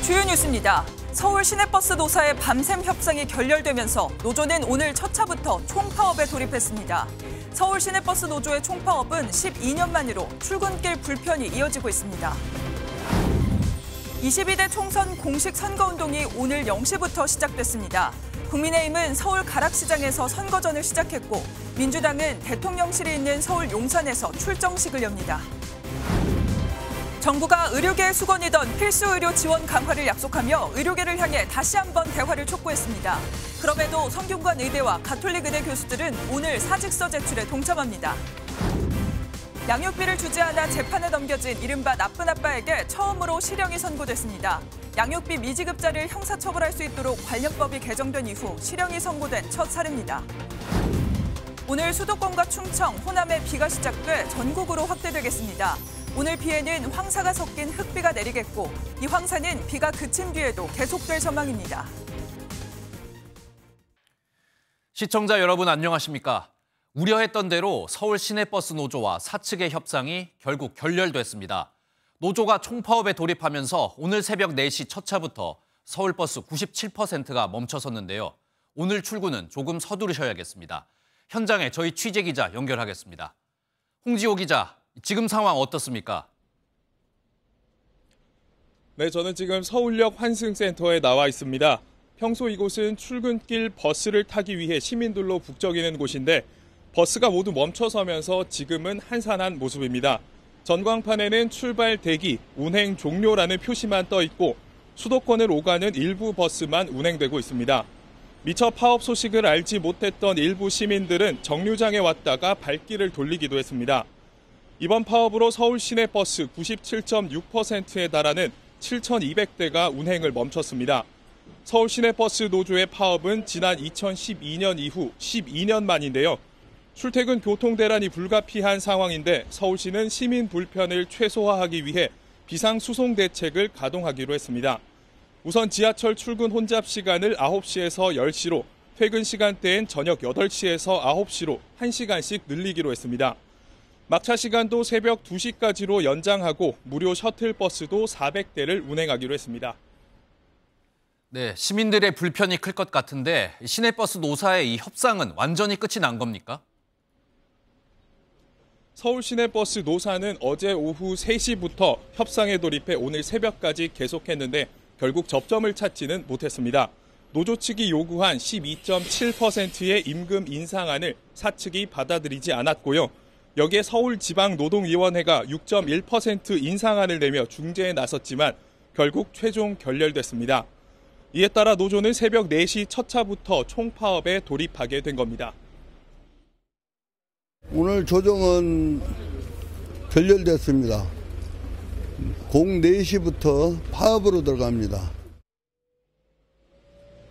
오늘의 주요 뉴스입니다. 서울 시내버스 노사의 밤샘 협상이 결렬되면서 노조는 오늘 첫 차부터 총파업에 돌입했습니다. 서울 시내버스 노조의 총파업은 12년 만으로 출근길 불편이 이어지고 있습니다. 22대 총선 공식 선거운동이 오늘 0시부터 시작됐습니다. 국민의힘은 서울 가락시장에서 선거전을 시작했고 민주당은 대통령실이 있는 서울 용산에서 출정식을 엽니다. 정부가 의료계의 수건이던 필수 의료 지원 강화를 약속하며 의료계를 향해 다시 한번 대화를 촉구했습니다. 그럼에도 성균관 의대와 가톨릭 의대 교수들은 오늘 사직서 제출에 동참합니다. 양육비를 주지 않아 재판에 넘겨진 이른바 나쁜 아빠에게 처음으로 실형이 선고됐습니다. 양육비 미지급자를 형사처벌할 수 있도록 관련법이 개정된 이후 실형이 선고된 첫 사례입니다. 오늘 수도권과 충청, 호남에 비가 시작돼 전국으로 확대되겠습니다. 오늘 비에는 황사가 섞인 흙비가 내리겠고 이 황사는 비가 그친 뒤에도 계속될 전망입니다. 시청자 여러분 안녕하십니까? 우려했던 대로 서울 시내버스 노조와 사측의 협상이 결국 결렬됐습니다. 노조가 총파업에 돌입하면서 오늘 새벽 4시 첫 차부터 서울버스 97%가 멈춰섰는데요. 오늘 출근은 조금 서두르셔야겠습니다. 현장에 저희 취재기자 연결하겠습니다. 홍지호 기자, 지금 상황 어떻습니까? 네, 저는 지금 서울역 환승센터에 나와 있습니다. 평소 이곳은 출근길 버스를 타기 위해 시민들로 북적이는 곳인데 버스가 모두 멈춰서면서 지금은 한산한 모습입니다. 전광판에는 출발 대기, 운행 종료라는 표시만 떠 있고 수도권을 오가는 일부 버스만 운행되고 있습니다. 미처 파업 소식을 알지 못했던 일부 시민들은 정류장에 왔다가 발길을 돌리기도 했습니다. 이번 파업으로 서울 시내버스 97.6%에 달하는 7,200대가 운행을 멈췄습니다. 서울 시내버스 노조의 파업은 지난 2012년 이후 12년 만인데요. 출퇴근 교통대란이 불가피한 상황인데 서울시는 시민 불편을 최소화하기 위해 비상수송 대책을 가동하기로 했습니다. 우선 지하철 출근 혼잡 시간을 9시에서 10시로, 퇴근 시간대엔 저녁 8시에서 9시로 1시간씩 늘리기로 했습니다. 막차 시간도 새벽 2시까지로 연장하고 무료 셔틀버스도 400대를 운행하기로 했습니다. 네, 시민들의 불편이 클 것 같은데 시내버스 노사의 이 협상은 완전히 끝이 난 겁니까? 서울 시내버스 노사는 어제 오후 3시부터 협상에 돌입해 오늘 새벽까지 계속했는데 결국 접점을 찾지는 못했습니다. 노조 측이 요구한 12.7%의 임금 인상안을 사측이 받아들이지 않았고요. 여기에 서울지방노동위원회가 6.1% 인상안을 내며 중재에 나섰지만 결국 최종 결렬됐습니다. 이에 따라 노조는 새벽 4시 첫 차부터 총파업에 돌입하게 된 겁니다. 오늘 조정은 결렬됐습니다. 04시부터 파업으로 들어갑니다.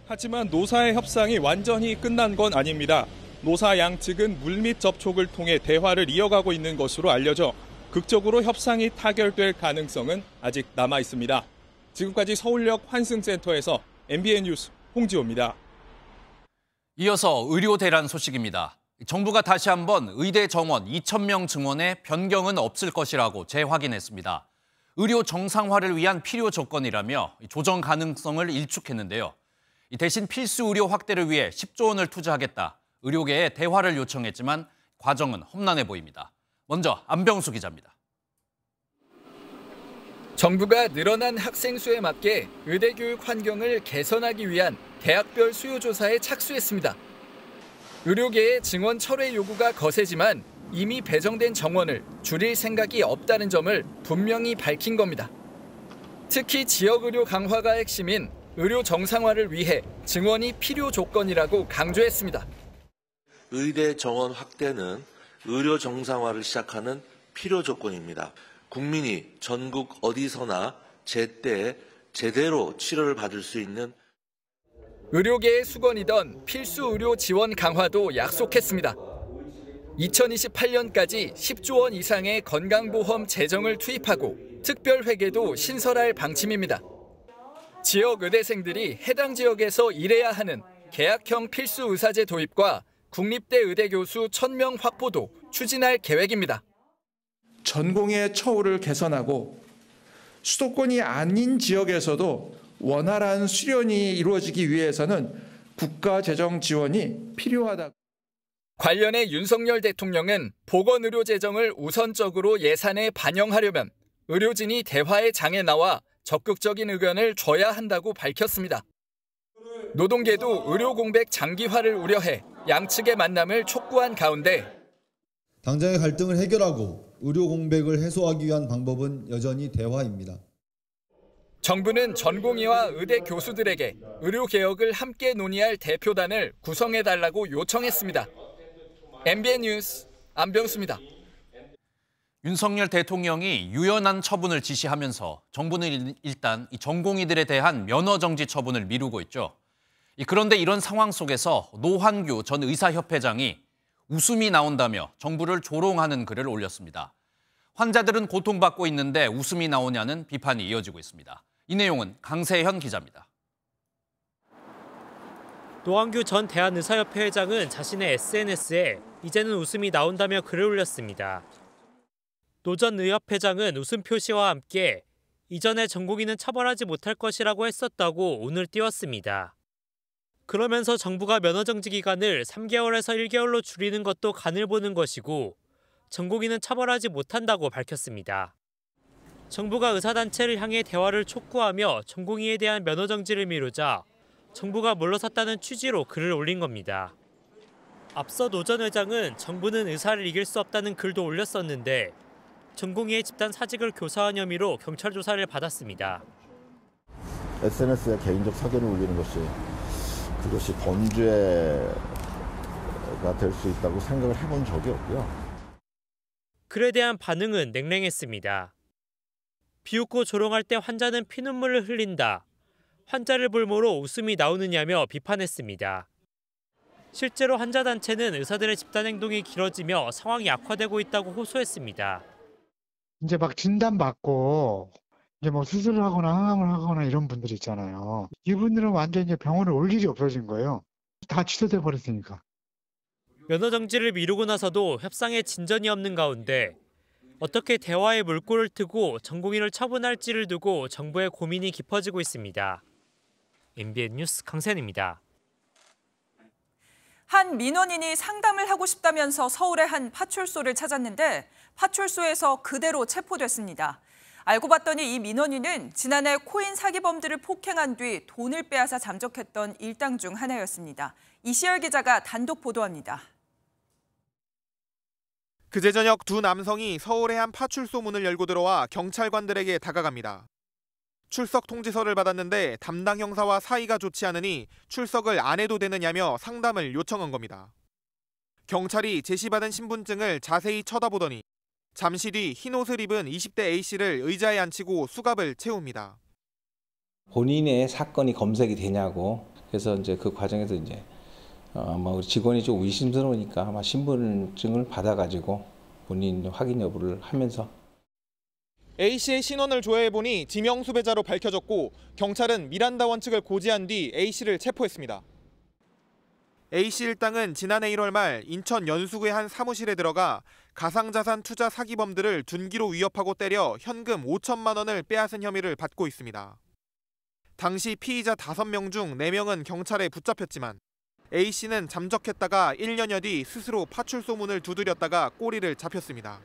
하지만 노사의 협상이 완전히 끝난 건 아닙니다. 노사 양측은 물밑 접촉을 통해 대화를 이어가고 있는 것으로 알려져 극적으로 협상이 타결될 가능성은 아직 남아 있습니다. 지금까지 서울역 환승센터에서 MBN 뉴스 홍지호입니다. 이어서 의료 대란 소식입니다. 정부가 다시 한번 의대 정원 2,000명 증원에 변경은 없을 것이라고 재확인했습니다. 의료 정상화를 위한 필요 조건이라며 조정 가능성을 일축했는데요. 대신 필수 의료 확대를 위해 10조 원을 투자하겠다. 의료계에 대화를 요청했지만 과정은 험난해 보입니다. 먼저 안병수 기자입니다. 정부가 늘어난 학생 수에 맞게 의대 교육 환경을 개선하기 위한 대학별 수요 조사에 착수했습니다. 의료계의 증원 철회 요구가 거세지만 이미 배정된 정원을 줄일 생각이 없다는 점을 분명히 밝힌 겁니다. 특히 지역 의료 강화가 핵심인 의료 정상화를 위해 증원이 필요 조건이라고 강조했습니다. 의대 정원 확대는 의료 정상화를 시작하는 필요 조건입니다. 국민이 전국 어디서나 제때 제대로 치료를 받을 수 있는 의료계의 수건이던 필수 의료 지원 강화도 약속했습니다. 2028년까지 10조 원 이상의 건강보험 재정을 투입하고 특별회계도 신설할 방침입니다. 지역 의대생들이 해당 지역에서 일해야 하는 계약형 필수 의사제 도입과 국립대 의대 교수 1,000명 확보도 추진할 계획입니다. 전공의 처우를 개선하고 수도권이 아닌 지역에서도 원활한 수련이 이루어지기 위해서는 국가 재정 지원이 필요하다. 관련해 윤석열 대통령은 보건의료 재정을 우선적으로 예산에 반영하려면 의료진이 대화의 장에 나와 적극적인 의견을 줘야 한다고 밝혔습니다. 노동계도 의료 공백 장기화를 우려해 양측의 만남을 촉구한 가운데 당장의 갈등을 해결하고 의료 공백을 해소하기 위한 방법은 여전히 대화입니다. 정부는 전공의와 의대 교수들에게 의료 개혁을 함께 논의할 대표단을 구성해달라고 요청했습니다. MBN 뉴스 안병수입니다. 윤석열 대통령이 유연한 처분을 지시하면서 정부는 일단 이 전공의들에 대한 면허 정지 처분을 미루고 있죠. 그런데 이런 상황 속에서 노환규 전 의사협회장이 웃음이 나온다며 정부를 조롱하는 글을 올렸습니다. 환자들은 고통받고 있는데 웃음이 나오냐는 비판이 이어지고 있습니다. 이 내용은 강세현 기자입니다. 노환규 전 대한의사협회 회장은 자신의 SNS에 이제는 웃음이 나온다며 글을 올렸습니다. 노 전 의협회장은 웃음 표시와 함께 이전에 전공의는 처벌하지 못할 것이라고 했었다고 오늘 띄웠습니다. 그러면서 정부가 면허정지 기간을 3개월에서 1개월로 줄이는 것도 간을 보는 것이고 전공의는 처벌하지 못한다고 밝혔습니다. 정부가 의사단체를 향해 대화를 촉구하며 전공의에 대한 면허정지를 미루자 정부가 물러섰다는 취지로 글을 올린 겁니다. 앞서 노 전 회장은 정부는 의사를 이길 수 없다는 글도 올렸었는데 전공의의 집단 사직을 교사한 혐의로 경찰 조사를 받았습니다. SNS에 개인적 사견을 올리는 그것이 범죄가 될 수 있다고 생각을 해본 적이 없고요. 글에 대한 반응은 냉랭했습니다. 비웃고 조롱할 때 환자는 피눈물을 흘린다. 환자를 볼모로 웃음이 나오느냐며 비판했습니다. 실제로 환자단체는 의사들의 집단행동이 길어지며 상황이 악화되고 있다고 호소했습니다. 이제 막 진단받고 이제 뭐 수술을 하거나 항암을 하거나 이런 분들 있잖아요. 이분들은 완전 이제 병원에 올 일이 없어진 거예요. 다 취소돼 버렸으니까. 면허정지를 미루고 나서도 협상에 진전이 없는 가운데 어떻게 대화의 물꼬를 트고 전공의를 처분할지를 두고 정부의 고민이 깊어지고 있습니다. MBN 뉴스 강세현입니다. 한 민원인이 상담을 하고 싶다면서 서울의 한 파출소를 찾았는데 파출소에서 그대로 체포됐습니다. 알고 봤더니 이 민원인은 지난해 코인 사기범들을 폭행한 뒤 돈을 빼앗아 잠적했던 일당 중 하나였습니다. 이시열 기자가 단독 보도합니다. 그제 저녁 두 남성이 서울의 한 파출소 문을 열고 들어와 경찰관들에게 다가갑니다. 출석 통지서를 받았는데 담당 형사와 사이가 좋지 않으니 출석을 안 해도 되느냐며 상담을 요청한 겁니다. 경찰이 제시받은 신분증을 자세히 쳐다보더니 잠시 뒤 흰옷을 입은 20대 A씨를 의자에 앉히고 수갑을 채웁니다. 본인의 사건이 검색이 되냐고. 그래서 이제 그 과정에서 이제 아마 우리 직원이 좀 의심스러우니까 아마 신분증을 받아가지고 본인 확인 여부를 하면서 A씨의 신원을 조회해보니 지명수배자로 밝혀졌고 경찰은 미란다 원칙을 고지한 뒤 A씨를 체포했습니다. A씨 일당은 지난해 1월 말 인천 연수구의 한 사무실에 들어가 가상자산 투자 사기범들을 둔기로 위협하고 때려 현금 5천만 원을 빼앗은 혐의를 받고 있습니다. 당시 피의자 5명 중 4명은 경찰에 붙잡혔지만 A씨는 잠적했다가 1년여 뒤 스스로 파출소 문을 두드렸다가 꼬리를 잡혔습니다.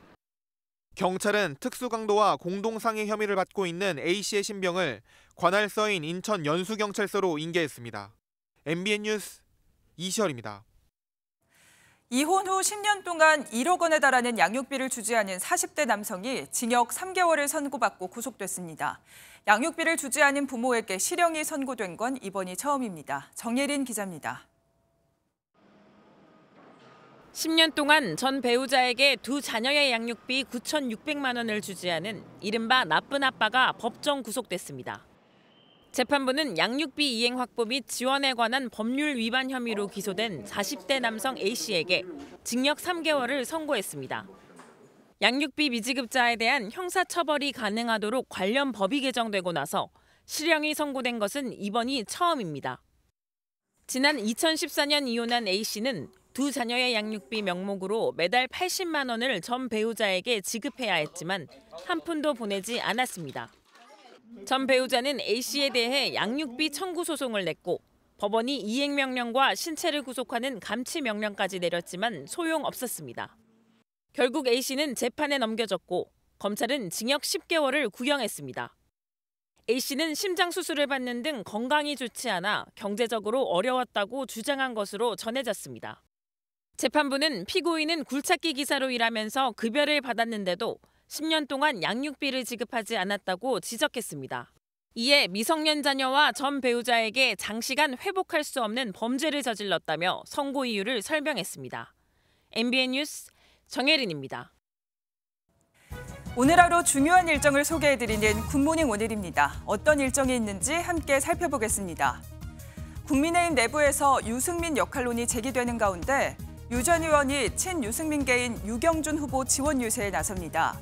경찰은 특수강도와 공동상해 혐의를 받고 있는 A씨의 신병을 관할서인 인천 연수경찰서로 인계했습니다. MBN 뉴스 이시열입니다. 이혼 후 10년 동안 1억 원에 달하는 양육비를 주지 않은 40대 남성이 징역 3개월을 선고받고 구속됐습니다. 양육비를 주지 않은 부모에게 실형이 선고된 건 이번이 처음입니다. 정예린 기자입니다. 10년 동안 전 배우자에게 두 자녀의 양육비 9,600만 원을 주지 않은 이른바 나쁜 아빠가 법정 구속됐습니다. 재판부는 양육비 이행 확보 및 지원에 관한 법률 위반 혐의로 기소된 40대 남성 A씨에게 징역 3개월을 선고했습니다. 양육비 미지급자에 대한 형사처벌이 가능하도록 관련 법이 개정되고 나서 실형이 선고된 것은 이번이 처음입니다. 지난 2014년 이혼한 A씨는 두 자녀의 양육비 명목으로 매달 80만 원을 전 배우자에게 지급해야 했지만 한 푼도 보내지 않았습니다. 전 배우자는 A씨에 대해 양육비 청구 소송을 냈고 법원이 이행명령과 신체를 구속하는 감치명령까지 내렸지만 소용없었습니다. 결국 A씨는 재판에 넘겨졌고 검찰은 징역 10개월을 구형했습니다. A씨는 심장 수술을 받는 등 건강이 좋지 않아 경제적으로 어려웠다고 주장한 것으로 전해졌습니다. 재판부는 피고인은 굴착기 기사로 일하면서 급여를 받았는데도 10년 동안 양육비를 지급하지 않았다고 지적했습니다. 이에 미성년 자녀와 전 배우자에게 장시간 회복할 수 없는 범죄를 저질렀다며 선고 이유를 설명했습니다. MBN 뉴스 정혜린입니다. 오늘 하루 중요한 일정을 소개해드리는 굿모닝 오늘입니다. 어떤 일정이 있는지 함께 살펴보겠습니다. 국민의힘 내부에서 유승민 역할론이 제기되는 가운데 유 전 의원이 친유승민계인 유경준 후보 지원 유세에 나섭니다.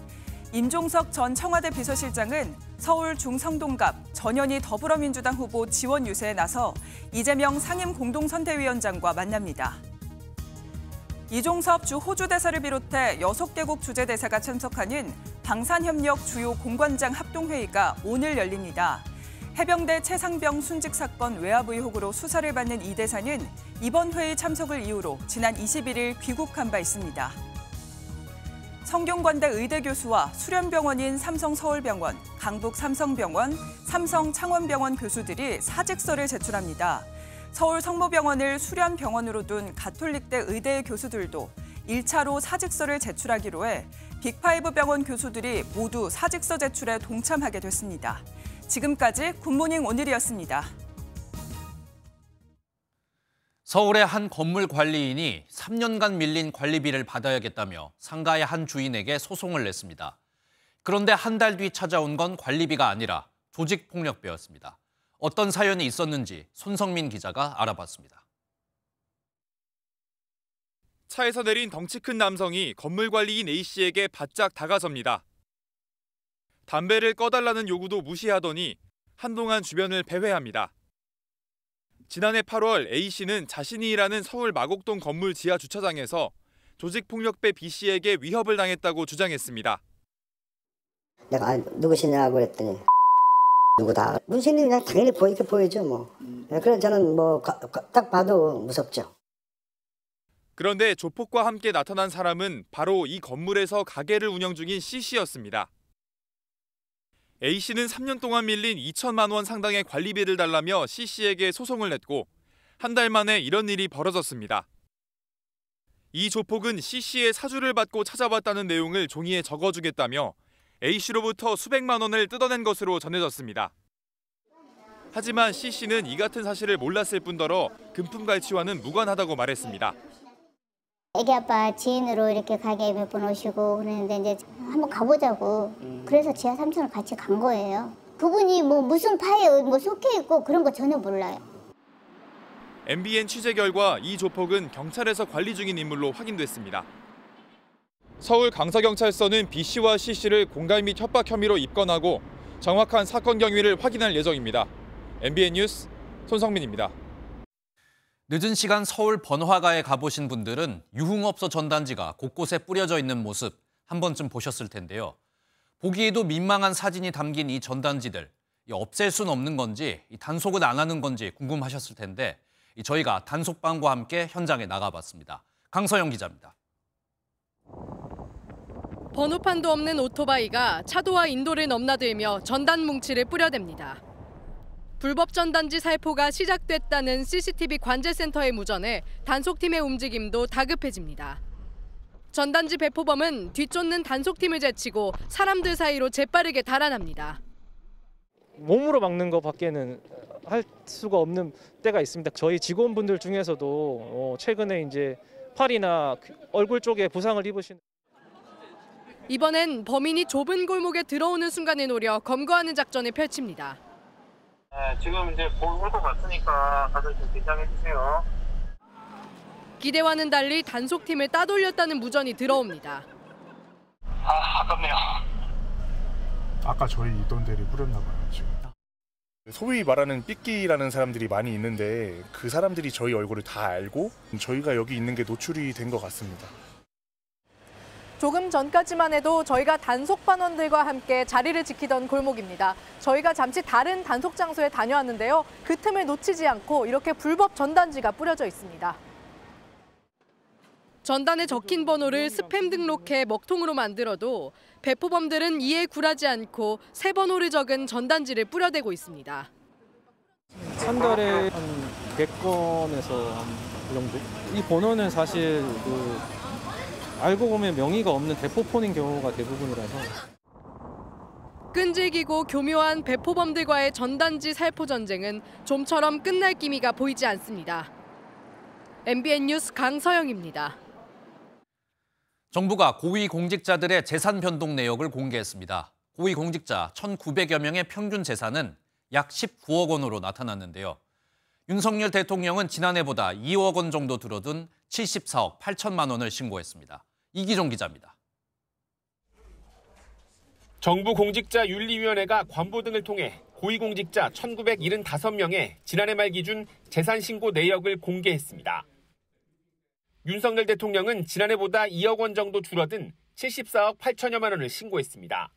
임종석 전 청와대 비서실장은 서울 중성동갑 전현희 더불어민주당 후보 지원 유세에 나서 이재명 상임 공동선대위원장과 만납니다. 이종섭 주 호주 대사를 비롯해 6개국 주재 대사가 참석하는 방산협력 주요 공관장 합동회의가 오늘 열립니다. 해병대 최상병 순직 사건 외압 의혹으로 수사를 받는 이 대사는 이번 회의 참석을 이유로 지난 21일 귀국한 바 있습니다. 성균관대 의대 교수와 수련병원인 삼성서울병원, 강북삼성병원, 삼성창원병원 교수들이 사직서를 제출합니다. 서울 성모병원을 수련병원으로 둔 가톨릭대 의대 교수들도 1차로 사직서를 제출하기로 해 빅5 병원 교수들이 모두 사직서 제출에 동참하게 됐습니다. 지금까지 굿모닝 오늘이었습니다. 서울의 한 건물 관리인이 3년간 밀린 관리비를 받아야겠다며 상가의 한 주인에게 소송을 냈습니다. 그런데 한 달 뒤 찾아온 건 관리비가 아니라 조직폭력배였습니다. 어떤 사연이 있었는지 손성민 기자가 알아봤습니다. 차에서 내린 덩치 큰 남성이 건물 관리인 A씨에게 바짝 다가섭니다. 담배를 꺼달라는 요구도 무시하더니 한동안 주변을 배회합니다. 지난해 8월 A씨는 자신이 일하는 서울 마곡동 건물 지하 주차장에서 조직폭력배 B씨에게 위협을 당했다고 주장했습니다. 내가 누구시냐고 그랬더니 누구다. 문신이 그냥 당연히 이렇게 보이죠 뭐. 그래서 저는 뭐 딱 봐도 무섭죠. 그런데 조폭과 함께 나타난 사람은 바로 이 건물에서 가게를 운영 중인 C씨였습니다. A씨는 3년 동안 밀린 2천만 원 상당의 관리비를 달라며 C씨에게 소송을 냈고 한 달 만에 이런 일이 벌어졌습니다. 이 조폭은 C씨의 사주를 받고 찾아왔다는 내용을 종이에 적어주겠다며 A씨로부터 수백만 원을 뜯어낸 것으로 전해졌습니다. 하지만 C씨는 이 같은 사실을 몰랐을 뿐더러 금품갈취와는 무관하다고 말했습니다. 애기 아빠 지인으로 이렇게 가게 몇 번 오시고 그랬는데 이제 한번 가보자고. 그래서 지하 3층을 같이 간 거예요. 그분이 뭐 무슨 파에 뭐 속해 있고 그런 거 전혀 몰라요. MBN 취재 결과 이 조폭은 경찰에서 관리 중인 인물로 확인됐습니다. 서울 강서경찰서는 B씨와 C씨를 공갈 및 협박 혐의로 입건하고 정확한 사건 경위를 확인할 예정입니다. MBN 뉴스 손성민입니다. 늦은 시간 서울 번화가에 가보신 분들은 유흥업소 전단지가 곳곳에 뿌려져 있는 모습 한 번쯤 보셨을 텐데요. 보기에도 민망한 사진이 담긴 이 전단지들, 없앨 수는 없는 건지 단속은 안 하는 건지 궁금하셨을 텐데 저희가 단속반과 함께 현장에 나가봤습니다. 강서영 기자입니다. 번호판도 없는 오토바이가 차도와 인도를 넘나들며 전단 뭉치를 뿌려댑니다. 불법 전단지 살포가 시작됐다는 CCTV 관제센터의 무전에 단속팀의 움직임도 다급해집니다. 전단지 배포범은 뒤쫓는 단속팀을 제치고 사람들 사이로 재빠르게 달아납니다. 몸으로 막는 것밖에는 할 수가 없는 때가 있습니다. 저희 직원분들 중에서도 최근에 이제 팔이나 얼굴 쪽에 부상을 입으신. 이번엔 범인이 좁은 골목에 들어오는 순간을 노려 검거하는 작전을 펼칩니다. 네, 지금 이제 올 것 같으니까 다들 좀 긴장해 주세요. 기대와는 달리 단속팀을 따돌렸다는 무전이 들어옵니다. 아깝네요. 아까 저희 있던 데를 뿌렸나 봐요, 지금. 소위 말하는 삐끼라는 사람들이 많이 있는데 그 사람들이 저희 얼굴을 다 알고 저희가 여기 있는 게 노출이 된 것 같습니다. 조금 전까지만 해도 저희가 단속 반원들과 함께 자리를 지키던 골목입니다. 저희가 잠시 다른 단속 장소에 다녀왔는데요. 그 틈을 놓치지 않고 이렇게 불법 전단지가 뿌려져 있습니다. 전단에 적힌 번호를 스팸 등록해 먹통으로 만들어도 배포범들은 이에 굴하지 않고 새 번호를 적은 전단지를 뿌려대고 있습니다. 한 달에 한 100건에서 그 정도? 이 번호는 사실 알고 보면 명의가 없는 대포폰인 경우가 대부분이라서. 끈질기고 교묘한 배포범들과의 전단지 살포 전쟁은 좀처럼 끝날 기미가 보이지 않습니다. MBN 뉴스 강서영입니다. 정부가 고위공직자들의 재산 변동 내역을 공개했습니다. 고위공직자 1,900여 명의 평균 재산은 약 19억 원으로 나타났는데요. 윤석열 대통령은 지난해보다 2억 원 정도 줄어든 74억 8천만 원을 신고했습니다. 이기종 기자입니다. 정부 공직자윤리위원회가 관보 등을 통해 고위공직자 1,975명의 지난해 말 기준 재산 신고 내역을 공개했습니다. 윤석열 대통령은 지난해보다 2억 원 정도 줄어든 74억 8천여만 원을 신고했습니다.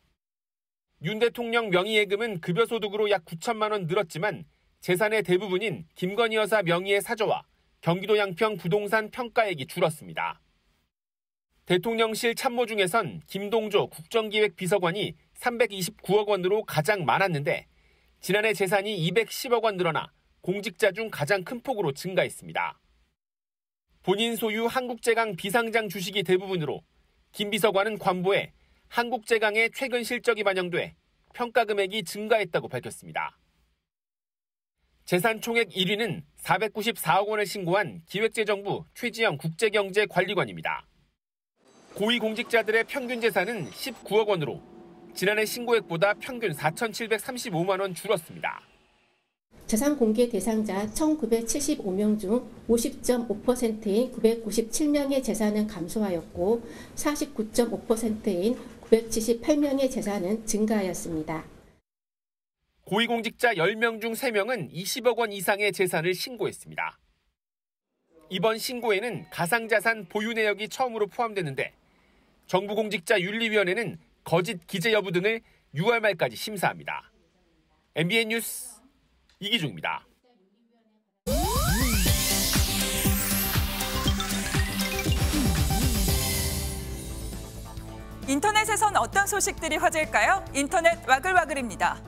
윤 대통령 명의예금은 급여소득으로 약 9천만 원 늘었지만 재산의 대부분인 김건희 여사 명의의 사저와 경기도 양평 부동산 평가액이 줄었습니다. 대통령실 참모 중에선 김동조 국정기획비서관이 329억 원으로 가장 많았는데 지난해 재산이 210억 원 늘어나 공직자 중 가장 큰 폭으로 증가했습니다. 본인 소유 한국제강 비상장 주식이 대부분으로 김 비서관은 관보에 한국제강의 최근 실적이 반영돼 평가 금액이 증가했다고 밝혔습니다. 재산 총액 1위는 494억 원을 신고한 기획재정부 최지영 국제경제관리관입니다. 고위공직자들의 평균 재산은 19억 원으로 지난해 신고액보다 평균 4,735만 원 줄었습니다. 재산 공개 대상자 1,975명 중 50.5%인 997명의 재산은 감소하였고 49.5%인 978명의 재산은 증가하였습니다. 고위공직자 10명 중 3명은 20억 원 이상의 재산을 신고했습니다. 이번 신고에는 가상자산 보유 내역이 처음으로 포함되는데 정부 공직자 윤리위원회는 거짓 기재 여부 등을 6월 말까지 심사합니다. MBN 뉴스 이기중입니다. 인터넷에선 어떤 소식들이 화제일까요? 인터넷 와글와글입니다.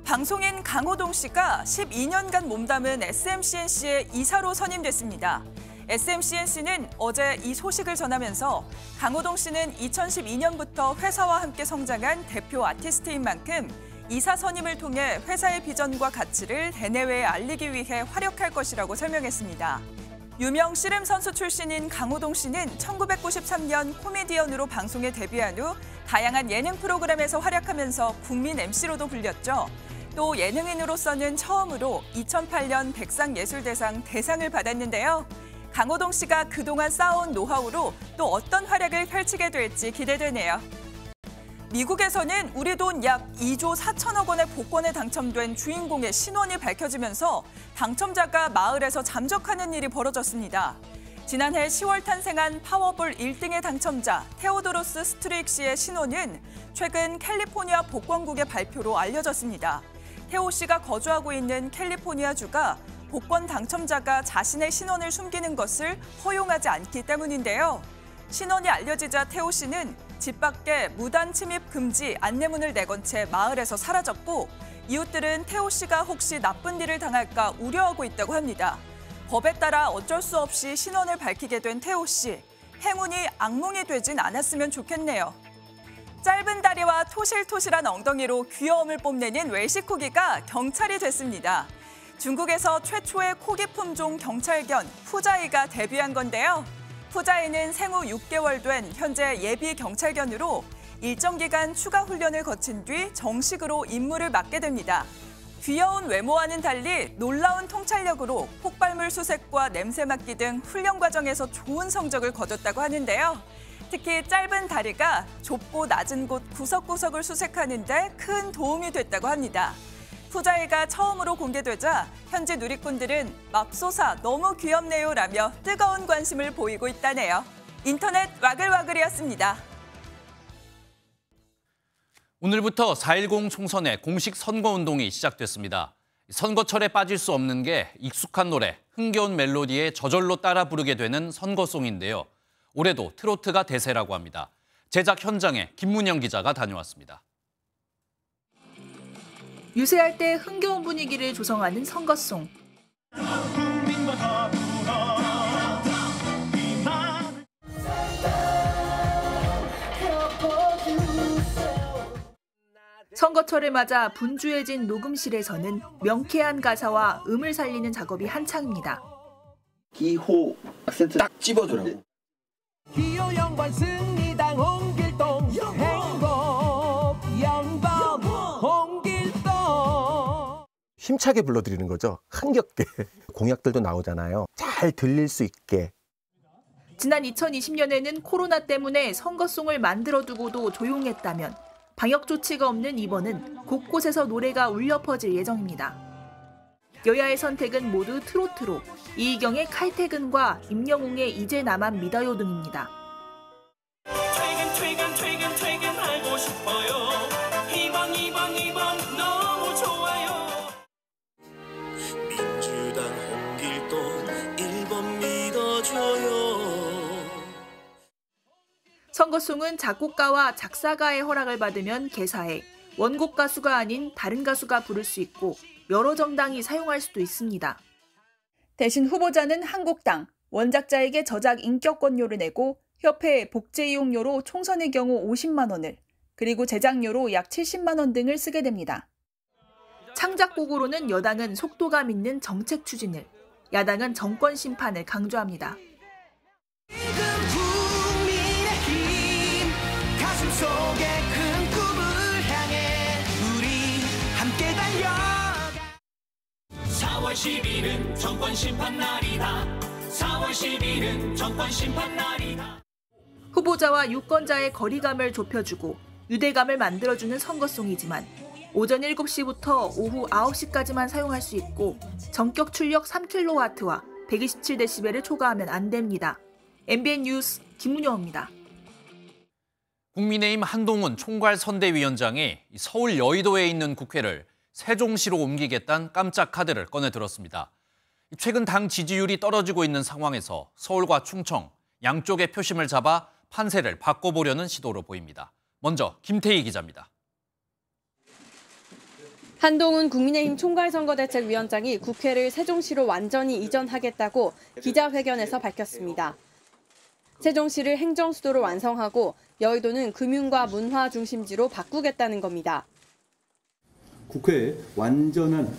방송인 강호동 씨가 12년간 몸담은 SMCNC의 이사로 선임됐습니다. SMCNC는 어제 이 소식을 전하면서 강호동 씨는 2012년부터 회사와 함께 성장한 대표 아티스트인 만큼 이사 선임을 통해 회사의 비전과 가치를 대내외에 알리기 위해 활약할 것이라고 설명했습니다. 유명 씨름 선수 출신인 강호동 씨는 1993년 코미디언으로 방송에 데뷔한 후 다양한 예능 프로그램에서 활약하면서 국민 MC로도 불렸죠. 또 예능인으로서는 처음으로 2008년 백상예술대상 대상을 받았는데요. 강호동 씨가 그동안 쌓아온 노하우로 또 어떤 활약을 펼치게 될지 기대되네요. 미국에서는 우리 돈 약 2조 4천억 원의 복권에 당첨된 주인공의 신원이 밝혀지면서 당첨자가 마을에서 잠적하는 일이 벌어졌습니다. 지난해 10월 탄생한 파워볼 1등의 당첨자 테오도로스 스트릭시의 신원은 최근 캘리포니아 복권국의 발표로 알려졌습니다. 테오 씨가 거주하고 있는 캘리포니아주가 복권 당첨자가 자신의 신원을 숨기는 것을 허용하지 않기 때문인데요. 신원이 알려지자 테오 씨는 집 밖에 무단 침입 금지 안내문을 내건 채 마을에서 사라졌고 이웃들은 테오 씨가 혹시 나쁜 일을 당할까 우려하고 있다고 합니다. 법에 따라 어쩔 수 없이 신원을 밝히게 된 테오 씨. 행운이 악몽이 되진 않았으면 좋겠네요. 짧은 다리와 토실토실한 엉덩이로 귀여움을 뽐내는 웰시코기가 경찰이 됐습니다. 중국에서 최초의 코기 품종 경찰견 푸자이가 데뷔한 건데요. 푸자이는 생후 6개월 된 현재 예비 경찰견으로 일정 기간 추가 훈련을 거친 뒤 정식으로 임무를 맡게 됩니다. 귀여운 외모와는 달리 놀라운 통찰력으로 폭발물 수색과 냄새 맡기 등 훈련 과정에서 좋은 성적을 거뒀다고 하는데요. 특히 짧은 다리가 좁고 낮은 곳 구석구석을 수색하는 데 큰 도움이 됐다고 합니다. 푸자이가 처음으로 공개되자 현지 누리꾼들은 맙소사 너무 귀엽네요라며 뜨거운 관심을 보이고 있다네요. 인터넷 와글와글이었습니다. 오늘부터 4.10 총선의 공식 선거운동이 시작됐습니다. 선거철에 빠질 수 없는 게 익숙한 노래, 흥겨운 멜로디에 저절로 따라 부르게 되는 선거송인데요. 올해도 트로트가 대세라고 합니다. 제작 현장에 김문영 기자가 다녀왔습니다. 유세할 때 흥겨운 분위기를 조성하는 선거송. 선거철을 맞아 분주해진 녹음실에서는 명쾌한 가사와 음을 살리는 작업이 한창입니다. 기호 악센트 딱 집어주라고. 기호 영번 승리당 홍길동 행복 영번 홍길동. 힘차게 불러드리는 거죠. 흥겹게. 공약들도 나오잖아요. 잘 들릴 수 있게. 지난 2020년에는 코로나 때문에 선거송을 만들어두고도 조용했다면 방역 조치가 없는 이번은 곳곳에서 노래가 울려 퍼질 예정입니다. 여야의 선택은 모두 트로트로 이희경의 칼퇴근과 임영웅의 이제 나만 믿어요 등입니다. 퇴근하고 싶어요. 이번 너무 좋아요. 민주당 홍길동 1번 믿어줘요. 선거송은 작곡가와 작사가의 허락을 받으면 개사해 원곡 가수가 아닌 다른 가수가 부를 수 있고 여러 정당이 사용할 수도 있습니다. 대신 후보자는 한국당, 원작자에게 저작 인격권료를 내고 협회 복제 이용료로 총선의 경우 50만 원을, 그리고 제작료로 약 70만 원 등을 쓰게 됩니다. 창작곡으로는 여당은 속도감 있는 정책 추진을, 야당은 정권 심판을 강조합니다. 속에 큰 꿈을 향해 우리 함께 달려가. 4월 10일은 정권 심판 날이다. 4월 10일은 정권 심판 날이다. 후보자와 유권자의 거리감을 좁혀주고 유대감을 만들어주는 선거송이지만 오전 7시부터 오후 9시까지만 사용할 수 있고 전격 출력 3kW와 127dB를 초과하면 안 됩니다. MBN 뉴스 김문영입니다. 국민의힘 한동훈 총괄선대위원장이 서울 여의도에 있는 국회를 세종시로 옮기겠다는 깜짝 카드를 꺼내들었습니다. 최근 당 지지율이 떨어지고 있는 상황에서 서울과 충청 양쪽의 표심을 잡아 판세를 바꿔보려는 시도로 보입니다. 먼저 김태희 기자입니다. 한동훈 국민의힘 총괄선거대책위원장이 국회를 세종시로 완전히 이전하겠다고 기자회견에서 밝혔습니다. 세종시를 행정수도로 완성하고 여의도는 금융과 문화 중심지로 바꾸겠다는 겁니다. 국회의 완전한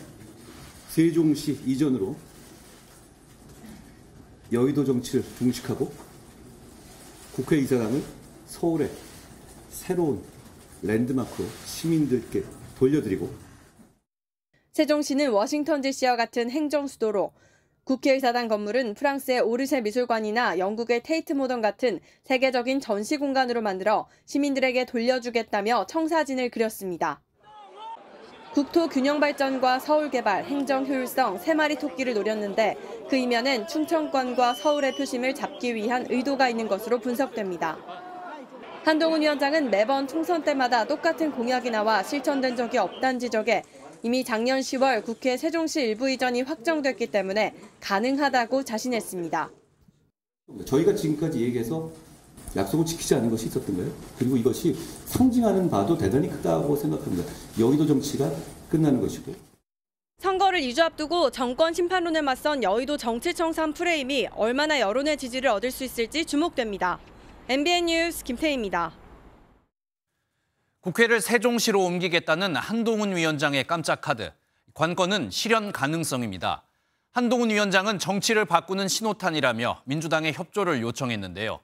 세종시 이전으로 여의도 정치를 종식하고 국회의사당을 서울의 새로운 랜드마크로 시민들께 돌려드리고 세종시는 워싱턴 DC와 같은 행정수도로 국회의사당 건물은 프랑스의 오르세 미술관이나 영국의 테이트 모던 같은 세계적인 전시 공간으로 만들어 시민들에게 돌려주겠다며 청사진을 그렸습니다. 국토 균형 발전과 서울 개발, 행정 효율성, 세 마리 토끼를 노렸는데 그 이면엔 충청권과 서울의 표심을 잡기 위한 의도가 있는 것으로 분석됩니다. 한동훈 위원장은 매번 총선 때마다 똑같은 공약이 나와 실천된 적이 없다는 지적에 이미 작년 10월 국회 세종시 일부 이전이 확정됐기 때문에 가능하다고 자신했습니다. 저희가 지금까지 얘기해서 약속을 지키지 않은 것이 있었던 거예요. 그리고 이것이 상징하는 바도 대단히 크다고 생각합니다. 여의도 정치가 끝나는 것이고. 선거를 2주 앞두고 정권 심판론에 맞선 여의도 정치청산 프레임이 얼마나 여론의 지지를 얻을 수 있을지 주목됩니다. MBN 뉴스 김태희입니다. 국회를 세종시로 옮기겠다는 한동훈 위원장의 깜짝 카드. 관건은 실현 가능성입니다. 한동훈 위원장은 정치를 바꾸는 신호탄이라며 민주당의 협조를 요청했는데요.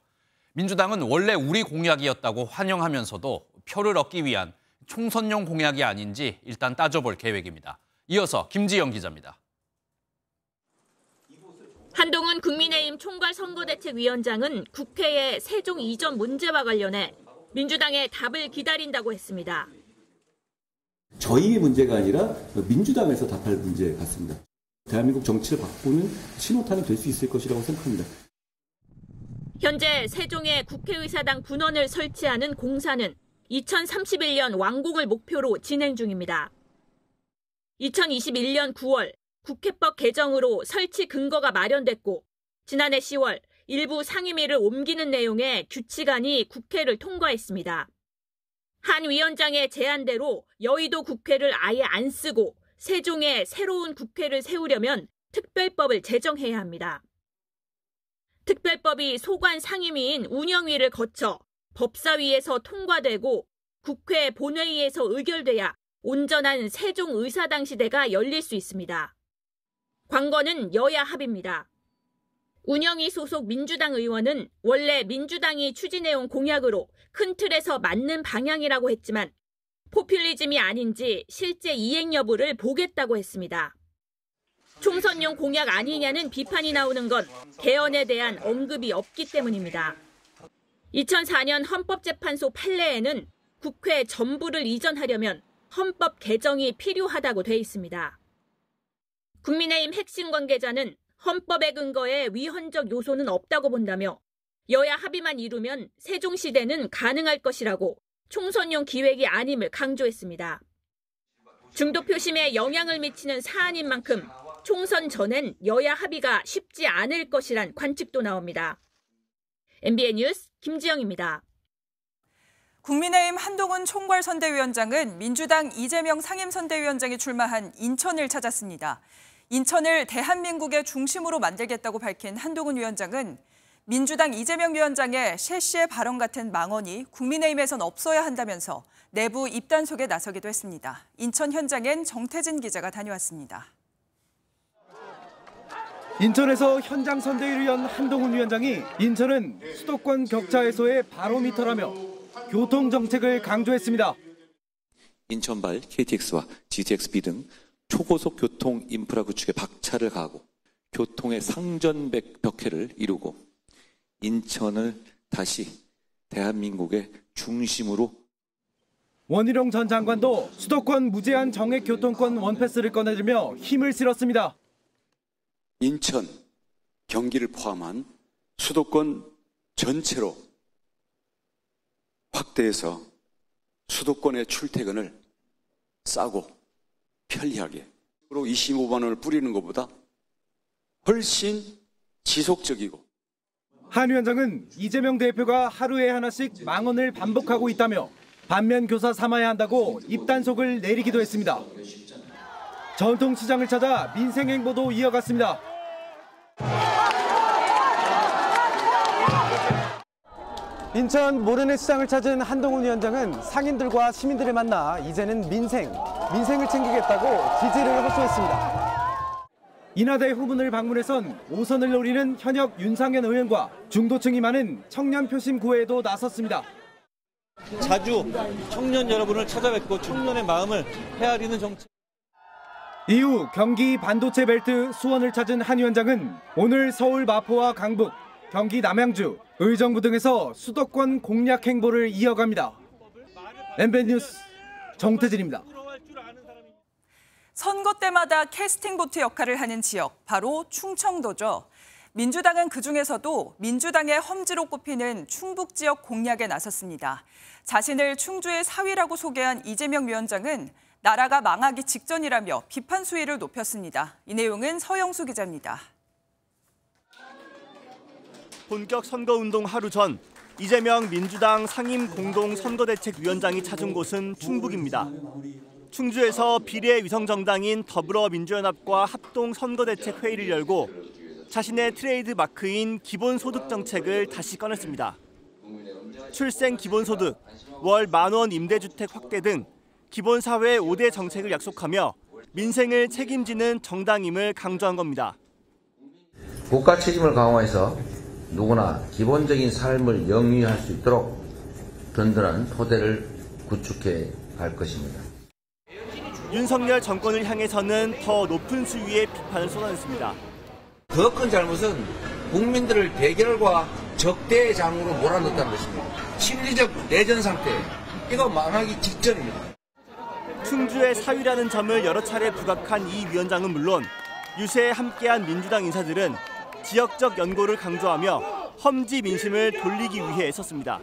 민주당은 원래 우리 공약이었다고 환영하면서도 표를 얻기 위한 총선용 공약이 아닌지 일단 따져볼 계획입니다. 이어서 김지영 기자입니다. 한동훈 국민의힘 총괄선거대책위원장은 국회의 세종 이전 문제와 관련해 민주당의 답을 기다린다고 했습니다. 저희의 문제가 아니라 민주당에서 답할 문제 같습니다. 대한민국 정치를 바꾸는 신호탄이 될 수 있을 것이라고 생각합니다. 현재 세종에 국회의사당 분원을 설치하는 공사는 2031년 완공을 목표로 진행 중입니다. 2021년 9월 국회법 개정으로 설치 근거가 마련됐고 지난해 10월 일부 상임위를 옮기는 내용의 규칙안이 국회를 통과했습니다. 한 위원장의 제안대로 여의도 국회를 아예 안 쓰고 세종에 새로운 국회를 세우려면 특별법을 제정해야 합니다. 특별법이 소관 상임위인 운영위를 거쳐 법사위에서 통과되고 국회 본회의에서 의결돼야 온전한 세종 의사당 시대가 열릴 수 있습니다. 관건은 여야 합의입니다. 운영위 소속 민주당 의원은 원래 민주당이 추진해온 공약으로 큰 틀에서 맞는 방향이라고 했지만 포퓰리즘이 아닌지 실제 이행 여부를 보겠다고 했습니다. 총선용 공약 아니냐는 비판이 나오는 건 개헌에 대한 언급이 없기 때문입니다. 2004년 헌법재판소 판례에는 국회 전부를 이전하려면 헌법 개정이 필요하다고 돼 있습니다. 국민의힘 핵심 관계자는 헌법의 근거에 위헌적 요소는 없다고 본다며 여야 합의만 이루면 세종시대는 가능할 것이라고 총선용 기획이 아님을 강조했습니다. 중도 표심에 영향을 미치는 사안인 만큼 총선 전엔 여야 합의가 쉽지 않을 것이란 관측도 나옵니다. MBN 뉴스 김지영입니다. 국민의힘 한동훈 총괄선대위원장은 민주당 이재명 상임선대위원장이 출마한 인천을 찾았습니다. 인천을 대한민국의 중심으로 만들겠다고 밝힌 한동훈 위원장은 민주당 이재명 위원장의 셰시의 발언 같은 망언이 국민의힘에선 없어야 한다면서 내부 입단속에 나서기도 했습니다. 인천 현장엔 정태진 기자가 다녀왔습니다. 인천에서 현장 선대위를 연 한동훈 위원장이 인천은 수도권 격차 해소의 바로미터라며 교통정책을 강조했습니다. 인천발 KTX와 GTX-B 등 초고속 교통 인프라 구축에 박차를 가하고 교통의 상전벽해를 이루고 인천을 다시 대한민국의 중심으로. 원희룡 전 장관도 수도권 무제한 정액 교통권 원패스를 꺼내들며 힘을 실었습니다. 인천, 경기를 포함한 수도권 전체로 확대해서 수도권의 출퇴근을 싸고 편리하게 25만 원을 뿌리는 것보다 훨씬 지속적이고. 한 위원장은 이재명 대표가 하루에 하나씩 망언을 반복하고 있다며 반면 교사 삼아야 한다고 입단속을 내리기도 했습니다. 전통시장을 찾아 민생행보도 이어갔습니다. 인천 모래내시장을 찾은 한동훈 위원장은 상인들과 시민들을 만나 이제는 민생을 챙기겠다고 지지를 호소했습니다. 인하대 후문을 방문해선 5선을 노리는 현역 윤상현 의원과 중도층이 많은 청년 표심 구회에도 나섰습니다. 자주 청년 여러분을 찾아뵙고 청년의 마음을 헤아리는 정책. 이후 경기 반도체 벨트 수원을 찾은 한 위원장은 오늘 서울 마포와 강북, 경기 남양주, 의정부 등에서 수도권 공략 행보를 이어갑니다. MBN 뉴스 정태진입니다. 선거 때마다 캐스팅 보트 역할을 하는 지역, 바로 충청도죠. 민주당은 그중에서도 민주당의 험지로 꼽히는 충북 지역 공략에 나섰습니다. 자신을 충주의 사위라고 소개한 이재명 위원장은 나라가 망하기 직전이라며 비판 수위를 높였습니다. 이 내용은 서영수 기자입니다. 본격 선거운동 하루 전 이재명 민주당 상임 공동선거대책위원장이 찾은 곳은 충북입니다. 충주에서 비례위성정당인 더불어민주연합과 합동선거대책회의를 열고 자신의 트레이드 마크인 기본소득 정책을 다시 꺼냈습니다. 출생 기본소득, 월 10,000원 임대주택 확대 등 기본사회 5대 정책을 약속하며 민생을 책임지는 정당임을 강조한 겁니다. 국가 책임을 강화해서 누구나 기본적인 삶을 영위할 수 있도록 든든한 토대를 구축해 갈 것입니다. 윤석열 정권을 향해서는 더 높은 수위의 비판을 쏟아냈습니다. 더 큰 잘못은 국민들을 대결과 적대장으로 몰아넣었다는 것입니다. 심리적 내전 상태, 이거 망하기 직전입니다. 충주의 사위라는 점을 여러 차례 부각한 이 위원장은 물론 유세에 함께한 민주당 인사들은 지역적 연고를 강조하며 험지 민심을 돌리기 위해 애썼습니다.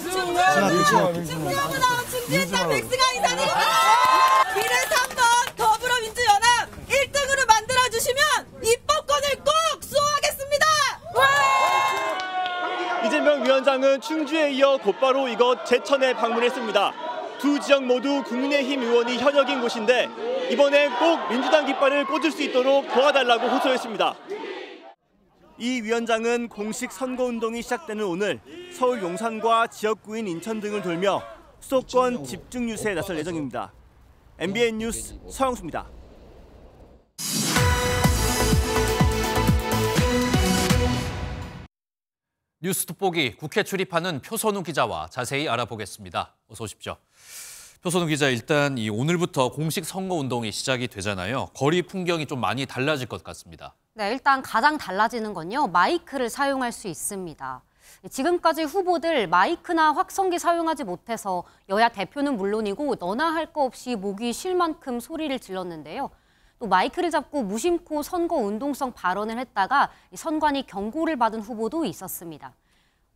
승리하고 충주했다 백승아 이사님 그래서 한번 더불어민주연합 1등으로 만들어주시면 입법권을 꼭 수호하겠습니다. 이재명 위원장은 충주에 이어 곧바로 이곳 제천에 방문했습니다. 두 지역 모두 국민의힘 의원이 현역인 곳인데 이번엔 꼭 민주당 깃발을 꽂을 수 있도록 도와달라고 호소했습니다. 이 위원장은 공식 선거운동이 시작되는 오늘 서울 용산과 지역구인 인천 등을 돌며 수도권 집중 유세에 나설 예정입니다. MBN 뉴스 서영수입니다. 뉴스 돋보기 국회 출입하는 표선우 기자와 자세히 알아보겠습니다. 어서 오십시오. 표선우 기자, 일단 오늘부터 공식 선거운동이 시작이 되잖아요. 거리 풍경이 좀 많이 달라질 것 같습니다. 네, 일단 가장 달라지는 건요. 마이크를 사용할 수 있습니다. 지금까지 후보들 마이크나 확성기 사용하지 못해서 여야 대표는 물론이고 너나 할 거 없이 목이 쉴 만큼 소리를 질렀는데요. 또 마이크를 잡고 무심코 선거 운동성 발언을 했다가 선관위 경고를 받은 후보도 있었습니다.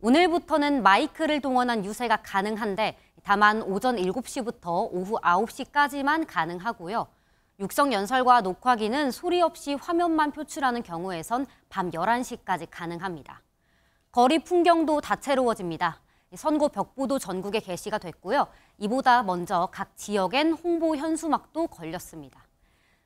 오늘부터는 마이크를 동원한 유세가 가능한데 다만 오전 7시부터 오후 9시까지만 가능하고요. 육성 연설과 녹화기는 소리 없이 화면만 표출하는 경우에선 밤 11시까지 가능합니다. 거리 풍경도 다채로워집니다. 선거 벽보도 전국에 게시가 됐고요. 이보다 먼저 각 지역엔 홍보 현수막도 걸렸습니다.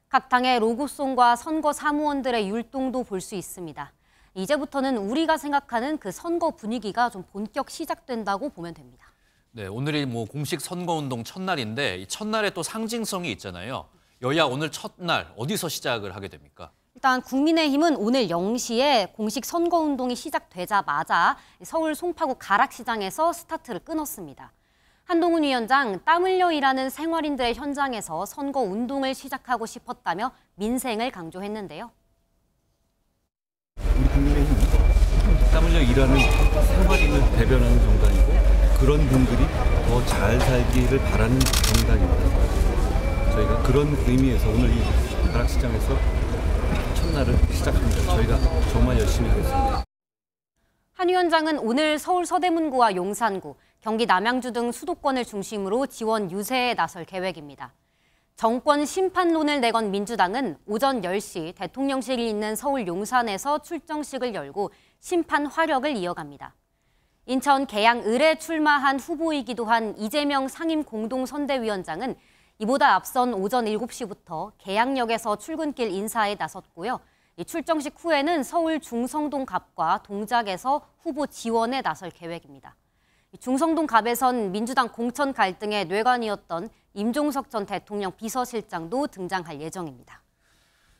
각 당의 로고송과 선거 사무원들의 율동도 볼 수 있습니다. 이제부터는 우리가 생각하는 그 선거 분위기가 좀 본격 시작된다고 보면 됩니다. 네, 오늘이 공식 선거운동 첫날인데 이 첫날에 또 상징성이 있잖아요. 여야 오늘 첫날 어디서 시작을 하게 됩니까? 일단 국민의힘은 오늘 0시에 공식 선거운동이 시작되자마자 서울 송파구 가락시장에서 스타트를 끊었습니다. 한동훈 위원장, 땀 흘려 일하는 생활인들의 현장에서 선거운동을 시작하고 싶었다며 민생을 강조했는데요. 우리 국민의힘은 땀 흘려 일하는 생활인을 대변하는 정당이고 그런 분들이 더 잘 살기를 바라는 정당입니다. 저희가 그런 의미에서 오늘 이 가락시장에서 첫날을 시작합니다. 저희가 정말 열심히 하겠습니다. 한 위원장은 오늘 서울 서대문구와 용산구, 경기 남양주 등 수도권을 중심으로 지원 유세에 나설 계획입니다. 정권 심판론을 내건 민주당은 오전 10시 대통령실이 있는 서울 용산에서 출정식을 열고 심판 화력을 이어갑니다. 인천 계양 을에 출마한 후보이기도 한 이재명 상임 공동선대위원장은 이보다 앞선 오전 7시부터 계양역에서 출근길 인사에 나섰고요. 출정식 후에는 서울 중성동 갑과 동작에서 후보 지원에 나설 계획입니다. 중성동 갑에선 민주당 공천 갈등의 뇌관이었던 임종석 전 대통령 비서실장도 등장할 예정입니다.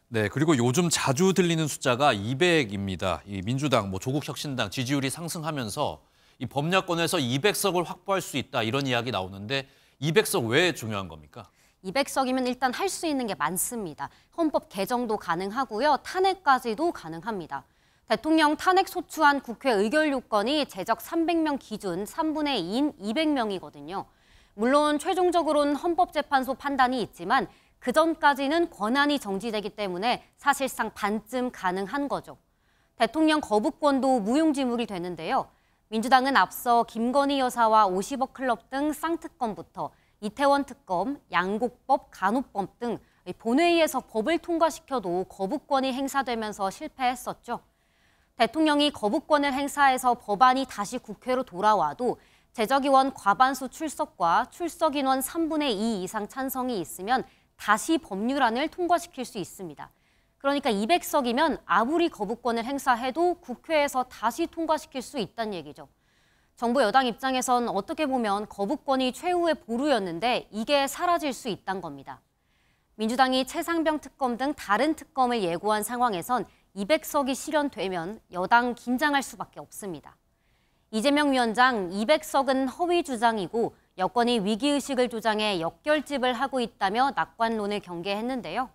네, 그리고 요즘 자주 들리는 숫자가 200입니다. 이 민주당, 조국혁신당 지지율이 상승하면서 이 범야권에서 200석을 확보할 수 있다 이런 이야기 나오는데 200석 왜 중요한 겁니까? 200석이면 일단 할 수 있는 게 많습니다. 헌법 개정도 가능하고요. 탄핵까지도 가능합니다. 대통령 탄핵 소추안 국회 의결 요건이 제적 300명 기준 3분의 2인 200명이거든요. 물론 최종적으로는 헌법재판소 판단이 있지만 그전까지는 권한이 정지되기 때문에 사실상 반쯤 가능한 거죠. 대통령 거부권도 무용지물이 되는데요. 민주당은 앞서 김건희 여사와 50억 클럽 등 쌍특검부터 이태원 특검, 양곡법, 간호법 등 본회의에서 법을 통과시켜도 거부권이 행사되면서 실패했었죠. 대통령이 거부권을 행사해서 법안이 다시 국회로 돌아와도 제적의원 과반수 출석과 출석인원 3분의 2 이상 찬성이 있으면 다시 법률안을 통과시킬 수 있습니다. 그러니까 200석이면 아무리 거부권을 행사해도 국회에서 다시 통과시킬 수 있다는 얘기죠. 정부 여당 입장에선 어떻게 보면 거부권이 최후의 보루였는데 이게 사라질 수 있다는 겁니다. 민주당이 최상병 특검 등 다른 특검을 예고한 상황에선 200석이 실현되면 여당 긴장할 수밖에 없습니다. 이재명 위원장 200석은 허위 주장이고 여권이 위기의식을 주장해 역결집을 하고 있다며 낙관론을 경계했는데요.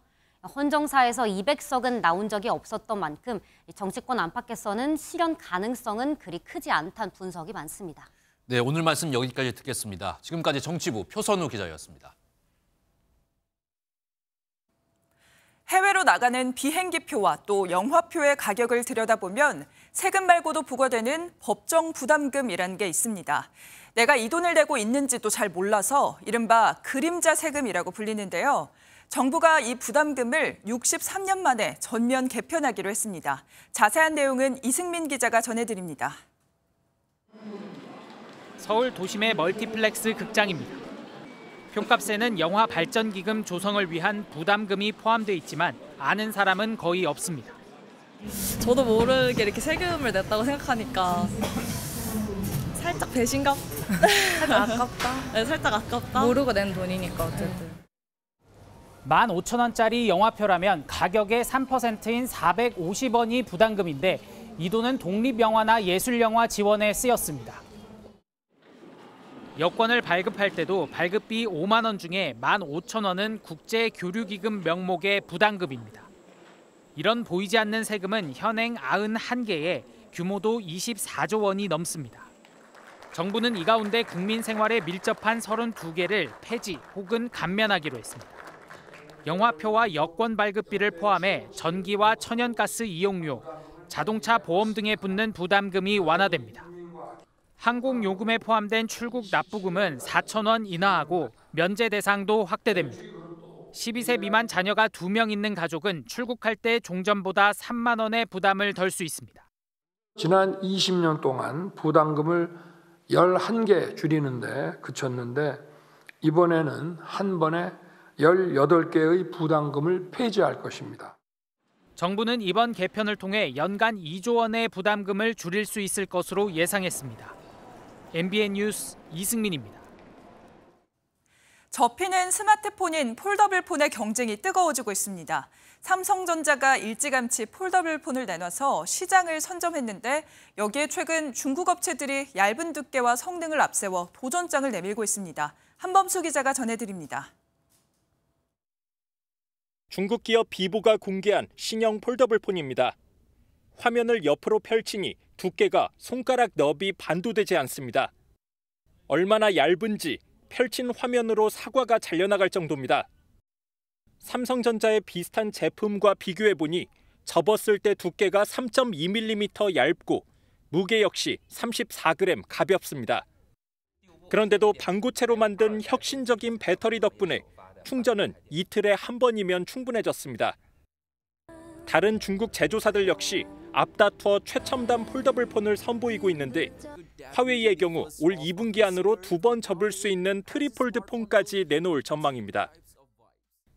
헌정사에서 200석은 나온 적이 없었던 만큼 정치권 안팎에서는 실현 가능성은 그리 크지 않다는 분석이 많습니다. 네, 오늘 말씀 여기까지 듣겠습니다. 지금까지 정치부 표선우 기자였습니다. 해외로 나가는 비행기표와 또 영화표의 가격을 들여다보면 세금 말고도 부과되는 법정 부담금이라는 게 있습니다. 내가 이 돈을 내고 있는지도 잘 몰라서 이른바 그림자 세금이라고 불리는데요. 정부가 이 부담금을 63년 만에 전면 개편하기로 했습니다. 자세한 내용은 이승민 기자가 전해드립니다. 서울 도심의 멀티플렉스 극장입니다. 표값에는 영화 발전기금 조성을 위한 부담금이 포함돼 있지만 아는 사람은 거의 없습니다. 저도 모르게 이렇게 세금을 냈다고 생각하니까 살짝 배신감? 살짝 아깝다. 네, 살짝 아깝다. 모르고 낸 돈이니까 어쨌든. 15,000원짜리 영화표라면 가격의 3%인 450원이 부담금인데 이 돈은 독립영화나 예술영화 지원에 쓰였습니다. 여권을 발급할 때도 발급비 5만 원 중에 15,000원은 국제교류기금 명목의 부담금입니다. 이런 보이지 않는 세금은 현행 91개에 규모도 24조 원이 넘습니다. 정부는 이 가운데 국민 생활에 밀접한 32개를 폐지 혹은 감면하기로 했습니다. 영화표와 여권 발급비를 포함해 전기와 천연가스 이용료, 자동차 보험 등에 붙는 부담금이 완화됩니다. 항공요금에 포함된 출국 납부금은 4,000원 인하하고 면제 대상도 확대됩니다. 12세 미만 자녀가 2명 있는 가족은 출국할 때 종전보다 3만 원의 부담을 덜 수 있습니다. 지난 20년 동안 부담금을 11개 줄이는데 그쳤는데 이번에는 한 번에 18개의 부담금을 폐지할 것입니다. 정부는 이번 개편을 통해 연간 2조 원의 부담금을 줄일 수 있을 것으로 예상했습니다. MBN 뉴스 이승민입니다. 접히는 스마트폰인 폴더블폰의 경쟁이 뜨거워지고 있습니다. 삼성전자가 일찌감치 폴더블폰을 내놔서 시장을 선점했는데 여기에 최근 중국 업체들이 얇은 두께와 성능을 앞세워 도전장을 내밀고 있습니다. 한범수 기자가 전해드립니다. 중국 기업 비보가 공개한 신형 폴더블폰입니다. 화면을 옆으로 펼치니 두께가 손가락 너비 반도 되지 않습니다. 얼마나 얇은지 펼친 화면으로 사과가 잘려나갈 정도입니다. 삼성전자의 비슷한 제품과 비교해보니 접었을 때 두께가 3.2mm 얇고 무게 역시 34g 가볍습니다. 그런데도 반고체로 만든 혁신적인 배터리 덕분에 충전은 이틀에 한 번이면 충분해졌습니다. 다른 중국 제조사들 역시 앞다투어 최첨단 폴더블폰을 선보이고 있는데 화웨이의 경우 올 2분기 안으로 2번 접을 수 있는 트리폴드 폰까지 내놓을 전망입니다.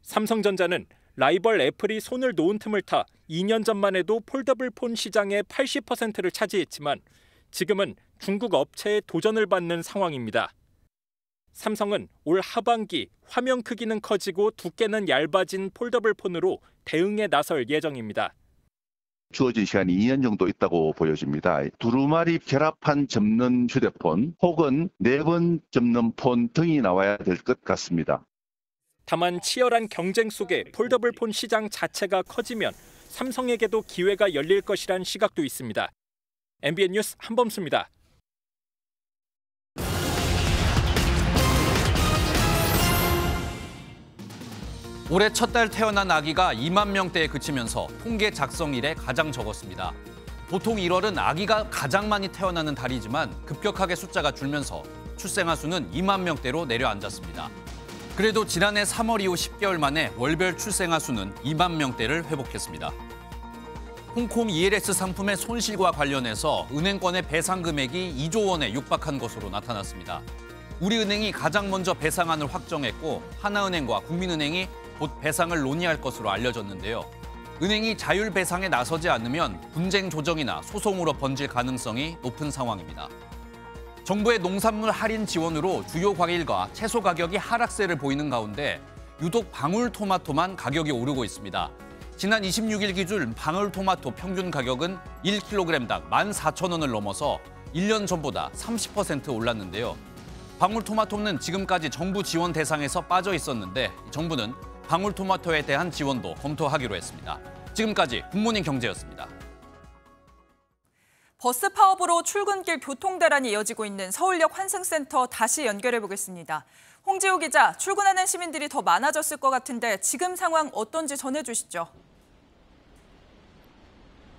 삼성전자는 라이벌 애플이 손을 놓은 틈을 타 2년 전만 해도 폴더블폰 시장의 80%를 차지했지만 지금은 중국 업체의 도전을 받는 상황입니다. 삼성은 올 하반기 화면 크기는 커지고 두께는 얇아진 폴더블폰으로 대응에 나설 예정입니다. 주어진 시간이 2년 정도 있다고 보여집니다. 두루마리 결합판 접는 휴대폰 혹은 4번 접는 폰 등이 나와야 될 것 같습니다. 다만 치열한 경쟁 속에 폴더블폰 시장 자체가 커지면 삼성에게도 기회가 열릴 것이란 시각도 있습니다. MBN 뉴스 한범수입니다. 올해 첫 달 태어난 아기가 2만 명대에 그치면서 통계 작성 이래 가장 적었습니다. 보통 1월은 아기가 가장 많이 태어나는 달이지만 급격하게 숫자가 줄면서 출생아 수는 2만 명대로 내려앉았습니다. 그래도 지난해 3월 이후 10개월 만에 월별 출생아 수는 2만 명대를 회복했습니다. 홍콩 ELS 상품의 손실과 관련해서 은행권의 배상 금액이 2조 원에 육박한 것으로 나타났습니다. 우리은행이 가장 먼저 배상안을 확정했고 하나은행과 국민은행이 곧 배상을 논의할 것으로 알려졌는데요. 은행이 자율 배상에 나서지 않으면 분쟁 조정이나 소송으로 번질 가능성이 높은 상황입니다. 정부의 농산물 할인 지원으로 주요 과일과 채소 가격이 하락세를 보이는 가운데 유독 방울토마토만 가격이 오르고 있습니다. 지난 26일 기준 방울토마토 평균 가격은 1kg당 14,000원을 넘어서 1년 전보다 30% 올랐는데요. 방울토마토는 지금까지 정부 지원 대상에서 빠져 있었는데 정부는 방울토마토에 대한 지원도 검토하기로 했습니다. 지금까지 굿모닝 경제였습니다. 버스 파업으로 출근길 교통대란이 이어지고 있는 서울역 환승센터 다시 연결해 보겠습니다. 홍지호 기자, 출근하는 시민들이 더 많아졌을 것 같은데 지금 상황 어떤지 전해주시죠.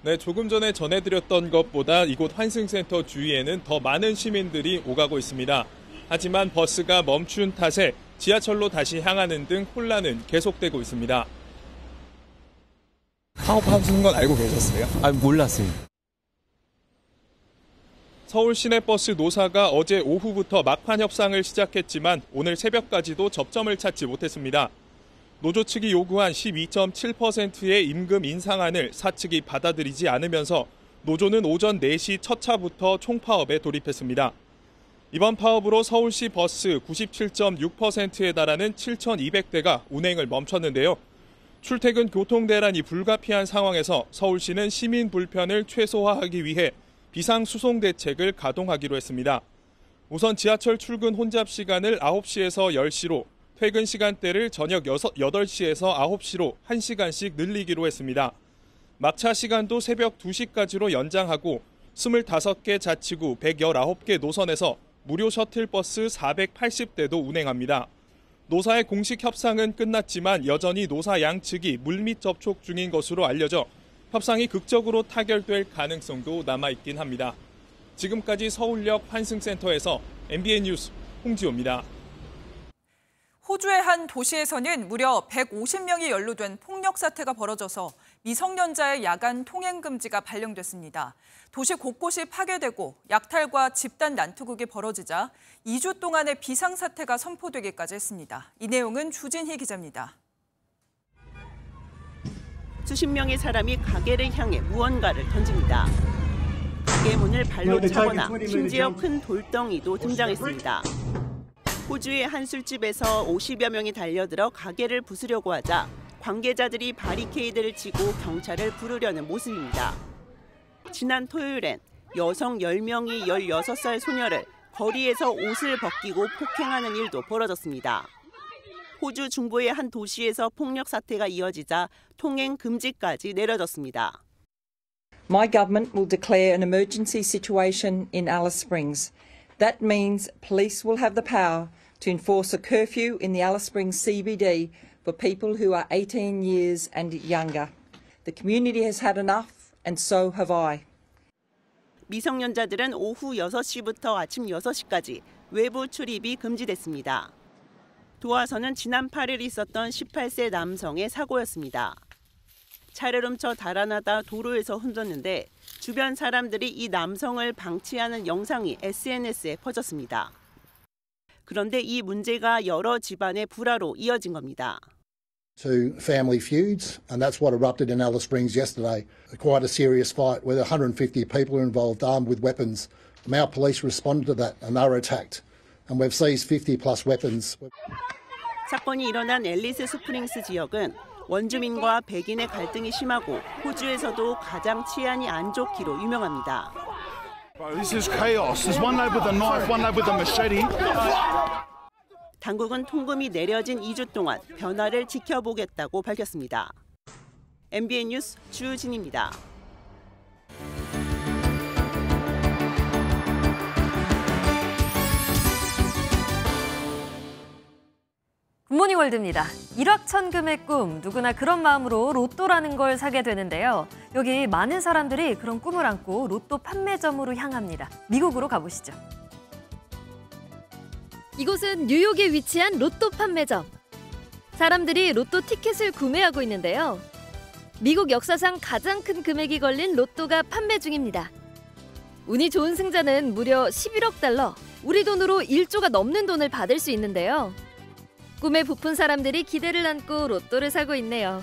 네, 조금 전에 전해드렸던 것보다 이곳 환승센터 주위에는 더 많은 시민들이 오가고 있습니다. 하지만 버스가 멈춘 탓에 지하철로 다시 향하는 등 혼란은 계속되고 있습니다. 파업하시는 건 알고 계셨어요? 몰랐어요. 서울 시내버스 노사가 어제 오후부터 막판 협상을 시작했지만 오늘 새벽까지도 접점을 찾지 못했습니다. 노조 측이 요구한 12.7%의 임금 인상안을 사측이 받아들이지 않으면서 노조는 오전 4시 첫 차부터 총파업에 돌입했습니다. 이번 파업으로 서울시 버스 97.6%에 달하는 7,200대가 운행을 멈췄는데요. 출퇴근 교통대란이 불가피한 상황에서 서울시는 시민 불편을 최소화하기 위해 비상수송 대책을 가동하기로 했습니다. 우선 지하철 출근 혼잡 시간을 9시에서 10시로, 퇴근 시간대를 저녁 8시에서 9시로 1시간씩 늘리기로 했습니다. 막차 시간도 새벽 2시까지로 연장하고 25개 자치구 119개 노선에서 무료 셔틀버스 480대도 운행합니다. 노사의 공식 협상은 끝났지만 여전히 노사 양측이 물밑 접촉 중인 것으로 알려져 협상이 극적으로 타결될 가능성도 남아있긴 합니다. 지금까지 서울역 환승센터에서 MBN 뉴스 홍지호입니다. 호주의 한 도시에서는 무려 150명이 연루된 폭력 사태가 벌어져서 미성년자의 야간 통행 금지가 발령됐습니다. 도시 곳곳이 파괴되고 약탈과 집단 난투극이 벌어지자 2주 동안의 비상사태가 선포되기까지 했습니다. 이 내용은 주진희 기자입니다. 수십 명의 사람이 가게를 향해 무언가를 던집니다. 가게 문을 발로 차거나 심지어 큰 돌덩이도 등장했습니다. 호주의 한 술집에서 50여 명이 달려들어 가게를 부수려고 하자 관계자들이 바리케이드를 치고 경찰을 부르려는 모습입니다. 지난 토요일엔 여성 10명이 16살 소녀를 거리에서 옷을 벗기고 폭행하는 일도 벌어졌습니다. 호주 중부의 한 도시에서 폭력 사태가 이어지자 통행 금지까지 내려졌습니다. My government will declare an emergency situation in Alice Springs. That means police will have the power to enforce a curfew in the Alice Springs CBD for people who are 18 years and younger. The community has had enough, and so have I. 미성년자들은 오후 6시부터 아침 6시까지 외부 출입이 금지됐습니다. 도화선은 지난 8일 있었던 18세 남성의 사고였습니다. 차를 훔쳐 달아나다 도로에서 흔들었는데 주변 사람들이 이 남성을 방치하는 영상이 SNS에 퍼졌습니다. 그런데 이 문제가 여러 집안의 불화로 이어진 겁니다. To family feuds, and that's what erupted in Alice Springs yesterday. Quite a serious fight where 150 people are involved armed with weapons. Our police responded to that and they were attacked. And we've seized 50 plus weapons. 사건이 일어난 앨리스 스프링스 지역은 원주민과 백인의 갈등이 심하고 호주에서도 가장 치안이 안 좋기로 유명합니다. This is chaos. There's one lad with a knife, one lad with a machete. 당국은 통금이 내려진 2주 동안 변화를 지켜보겠다고 밝혔습니다. MBN 뉴스 주진입니다. 굿모닝 월드입니다. 일확천금의 꿈, 누구나 그런 마음으로 로또라는 걸 사게 되는데요. 여기 많은 사람들이 그런 꿈을 안고 로또 판매점으로 향합니다. 미국으로 가보시죠. 이곳은 뉴욕에 위치한 로또 판매점. 사람들이 로또 티켓을 구매하고 있는데요. 미국 역사상 가장 큰 금액이 걸린 로또가 판매 중입니다. 운이 좋은 승자는 무려 11억 달러, 우리 돈으로 1조가 넘는 돈을 받을 수 있는데요. 꿈에 부푼 사람들이 기대를 안고 로또를 사고 있네요.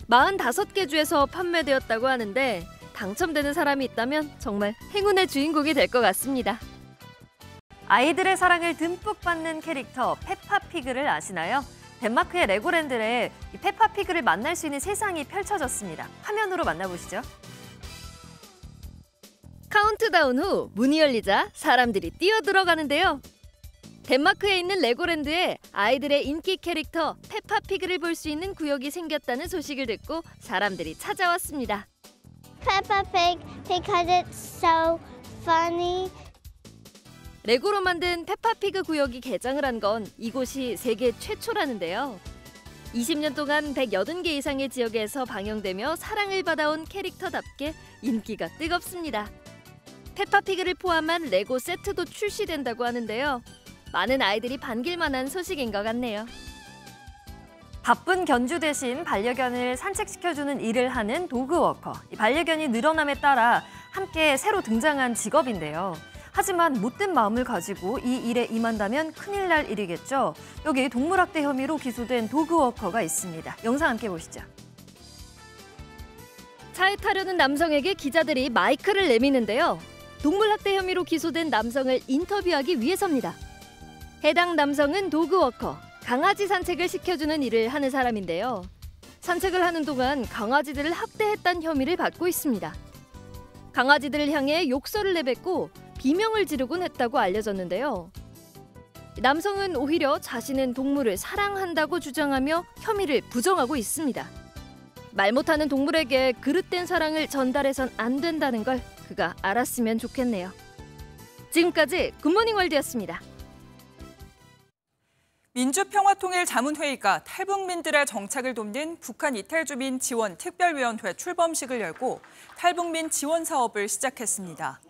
45개 주에서 판매되었다고 하는데 당첨되는 사람이 있다면 정말 행운의 주인공이 될 것 같습니다. 아이들의 사랑을 듬뿍 받는 캐릭터 페파피그를 아시나요? 덴마크의 레고랜드에 이 페파피그를 만날 수 있는 세상이 펼쳐졌습니다. 화면으로 만나보시죠. 카운트다운 후 문이 열리자 사람들이 뛰어들어가는데요. 덴마크에 있는 레고랜드에 아이들의 인기 캐릭터 페파피그를 볼 수 있는 구역이 생겼다는 소식을 듣고 사람들이 찾아왔습니다. Peppa Pig because it's so funny. 레고로 만든 페파피그 구역이 개장을 한 건 이곳이 세계 최초라는데요. 20년 동안 180개 이상의 지역에서 방영되며 사랑을 받아온 캐릭터답게 인기가 뜨겁습니다. 페파피그를 포함한 레고 세트도 출시된다고 하는데요. 많은 아이들이 반길 만한 소식인 것 같네요. 바쁜 견주 대신 반려견을 산책시켜주는 일을 하는 도그워커. 이 반려견이 늘어남에 따라 함께 새로 등장한 직업인데요. 하지만 못된 마음을 가지고 이 일에 임한다면 큰일 날 일이겠죠. 여기 동물학대 혐의로 기소된 도그워커가 있습니다. 영상 함께 보시죠. 차에 타려는 남성에게 기자들이 마이크를 내미는데요. 동물학대 혐의로 기소된 남성을 인터뷰하기 위해서입니다. 해당 남성은 도그워커, 강아지 산책을 시켜주는 일을 하는 사람인데요. 산책을 하는 동안 강아지들을 학대했다는 혐의를 받고 있습니다. 강아지들을 향해 욕설을 내뱉고 비명을 지르곤 했다고 알려졌는데요. 남성은 오히려 자신은 동물을 사랑한다고 주장하며 혐의를 부정하고 있습니다. 말 못하는 동물에게 그릇된 사랑을 전달해선 안 된다는 걸 그가 알았으면 좋겠네요. 지금까지 굿모닝 월드였습니다. 민주평화통일자문회의가 탈북민들의 정착을 돕는 북한 이탈주민 지원 특별위원회 출범식을 열고 탈북민 지원 사업을 시작했습니다.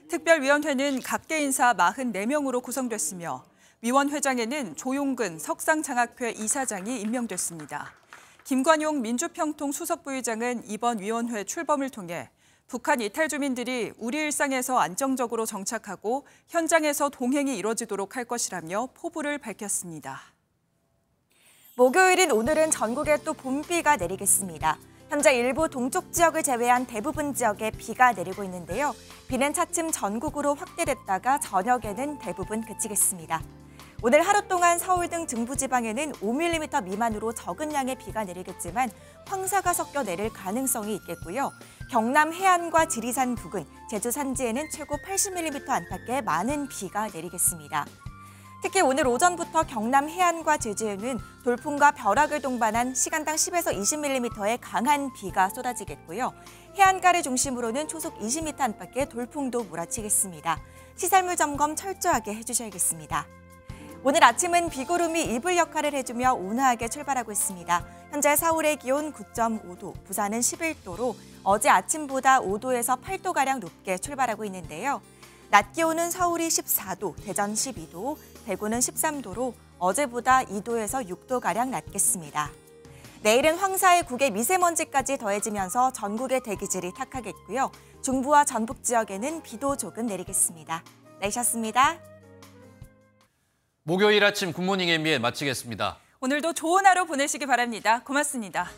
특별위원회는 각계 인사 44명으로 구성됐으며 위원회장에는 조용근 석상장학회 이사장이 임명됐습니다. 김관용 민주평통 수석부의장은 이번 위원회 출범을 통해 북한 이탈주민들이 우리 일상에서 안정적으로 정착하고 현장에서 동행이 이뤄지도록 할 것이라며 포부를 밝혔습니다. 목요일인 오늘은 전국에 또 봄비가 내리겠습니다. 현재 일부 동쪽 지역을 제외한 대부분 지역에 비가 내리고 있는데요. 비는 차츰 전국으로 확대됐다가 저녁에는 대부분 그치겠습니다. 오늘 하루 동안 서울 등 중부지방에는 5mm 미만으로 적은 양의 비가 내리겠지만 황사가 섞여 내릴 가능성이 있겠고요. 경남 해안과 지리산 부근, 제주 산지에는 최고 80mm 안팎의 많은 비가 내리겠습니다. 특히 오늘 오전부터 경남 해안과 제주에는 돌풍과 벼락을 동반한 시간당 10에서 20mm의 강한 비가 쏟아지겠고요. 해안가를 중심으로는 초속 20m 안팎의 돌풍도 몰아치겠습니다. 시설물 점검 철저하게 해주셔야겠습니다. 오늘 아침은 비구름이 이불 역할을 해주며 온화하게 출발하고 있습니다. 현재 서울의 기온 9.5도, 부산은 11도로 어제 아침보다 5도에서 8도가량 높게 출발하고 있는데요. 낮 기온은 서울이 14도, 대전 12도, 대구는 13도로 어제보다 2도에서 6도가량 낮겠습니다. 내일은 황사의 국외 미세먼지까지 더해지면서 전국의 대기질이 탁하겠고요. 중부와 전북 지역에는 비도 조금 내리겠습니다. 날씨였습니다. 목요일 아침 굿모닝 MBN 마치겠습니다. 오늘도 좋은 하루 보내시기 바랍니다. 고맙습니다.